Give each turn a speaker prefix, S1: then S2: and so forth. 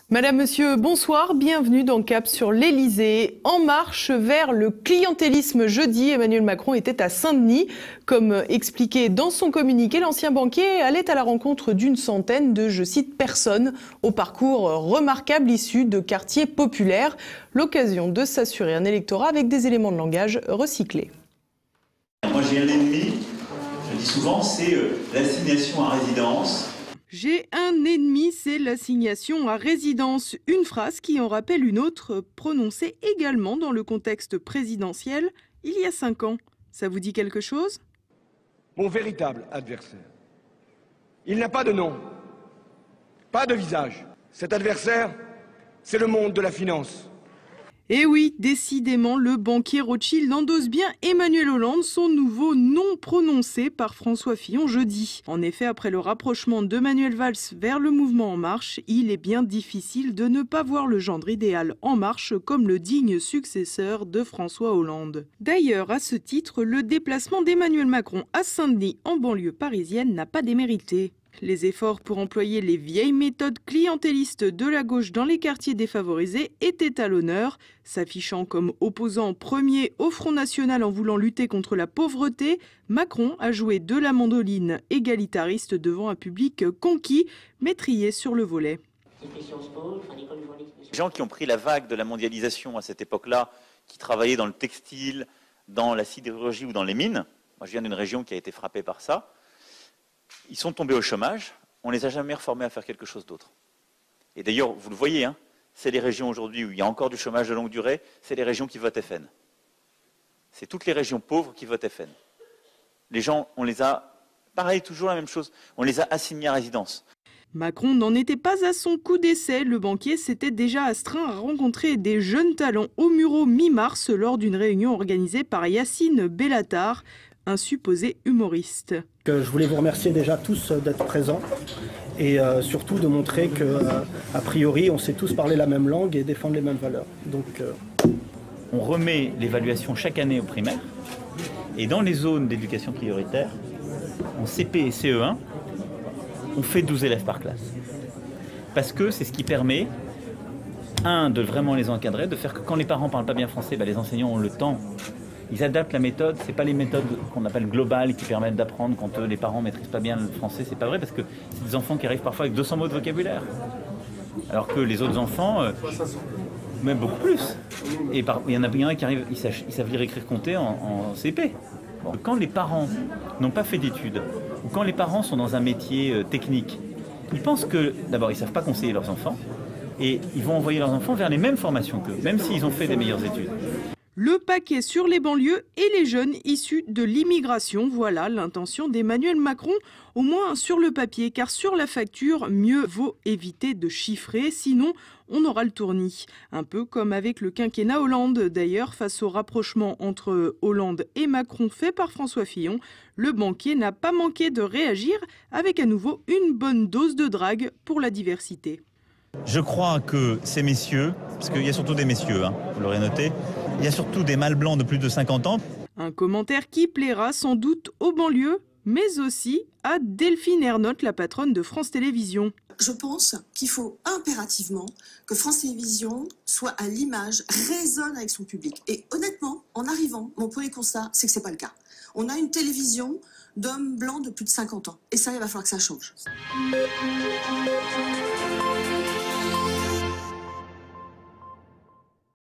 S1: Madame, Monsieur, bonsoir, bienvenue dans Cap sur l'Elysée. En marche vers le clientélisme jeudi, Emmanuel Macron était à Saint-Denis. Comme expliqué dans son communiqué, l'ancien banquier allait à la rencontre d'une centaine de, je cite, personnes au parcours remarquable issu de quartiers populaires. L'occasion de s'assurer un électorat avec des éléments de langage recyclés.
S2: Moi j'ai un ennemi, je le dis souvent, c'est l'assignation à résidence.
S1: J'ai un ennemi, c'est l'assignation à résidence. Une phrase qui en rappelle une autre, prononcée également dans le contexte présidentiel il y a 5 ans. Ça vous dit quelque chose ?
S3: Mon véritable adversaire. Il n'a pas de nom, pas de visage. Cet adversaire, c'est le monde de la finance.
S1: Et oui, décidément, le banquier Rothschild endosse bien Emmanuel Hollande, son nouveau nom prononcé par François Fillon jeudi. En effet, après le rapprochement de Manuel Valls vers le mouvement En Marche, il est bien difficile de ne pas voir le gendre idéal En Marche comme le digne successeur de François Hollande. D'ailleurs, à ce titre, le déplacement d'Emmanuel Macron à Saint-Denis, en banlieue parisienne, n'a pas démérité. Les efforts pour employer les vieilles méthodes clientélistes de la gauche dans les quartiers défavorisés étaient à l'honneur. S'affichant comme opposant premier au Front National en voulant lutter contre la pauvreté, Macron a joué de la mandoline égalitariste devant un public conquis, mais trié sur le volet.
S2: Les gens qui ont pris la vague de la mondialisation à cette époque-là, qui travaillaient dans le textile, dans la sidérurgie ou dans les mines, moi je viens d'une région qui a été frappée par ça, ils sont tombés au chômage, on ne les a jamais reformés à faire quelque chose d'autre. Et d'ailleurs, vous le voyez, c'est les régions aujourd'hui où il y a encore du chômage de longue durée, c'est les régions qui votent FN. C'est toutes les régions pauvres qui votent FN. Les gens, on les a, pareil, toujours la même chose, on les a assignés à résidence.
S1: Macron n'en était pas à son coup d'essai. Le banquier s'était déjà astreint à rencontrer des jeunes talents au Muro mi-mars lors d'une réunion organisée par Yacine Bellatar, un supposé humoriste.
S4: Je voulais vous remercier déjà tous d'être présents et surtout de montrer qu'a priori on sait tous parler la même langue et défendre les mêmes valeurs.
S2: On remet l'évaluation chaque année au primaire et dans les zones d'éducation prioritaire, en CP et CE1, on fait 12 élèves par classe. Parce que c'est ce qui permet, de vraiment les encadrer, de faire que quand les parents ne parlent pas bien français, les enseignants ont le temps. Ils adaptent la méthode, c'est pas les méthodes qu'on appelle globales qui permettent d'apprendre quand les parents maîtrisent pas bien le français, c'est pas vrai parce que c'est des enfants qui arrivent parfois avec 200 mots de vocabulaire. Alors que les autres enfants, même beaucoup plus. Et il y en a qui arrivent, ils savent lire, écrire, compter en CP. Bon. Quand les parents n'ont pas fait d'études, ou quand les parents sont dans un métier technique, ils pensent que, d'abord, ils savent pas conseiller leurs enfants, et ils vont envoyer leurs enfants vers les mêmes formations qu'eux, même s'ils ont fait des meilleures études.
S1: Le paquet sur les banlieues et les jeunes issus de l'immigration, voilà l'intention d'Emmanuel Macron, au moins sur le papier, car sur la facture, mieux vaut éviter de chiffrer, sinon on aura le tournis. Un peu comme avec le quinquennat Hollande. D'ailleurs, face au rapprochement entre Hollande et Macron fait par François Fillon, le banquier n'a pas manqué de réagir avec à nouveau une bonne dose de drague pour la diversité.
S2: Je crois que ces messieurs, parce qu'il y a surtout des messieurs, vous l'aurez noté, il y a surtout des mâles blancs de plus de 50 ans.
S1: Un commentaire qui plaira sans doute aux banlieues, mais aussi à Delphine Ernotte, la patronne de France Télévisions.
S5: Je pense qu'il faut impérativement que France Télévisions soit à l'image, résonne avec son public. Et honnêtement, en arrivant, mon premier constat, c'est que ce n'est pas le cas. On a une télévision d'hommes blancs de plus de 50 ans. Et ça, il va falloir que ça change.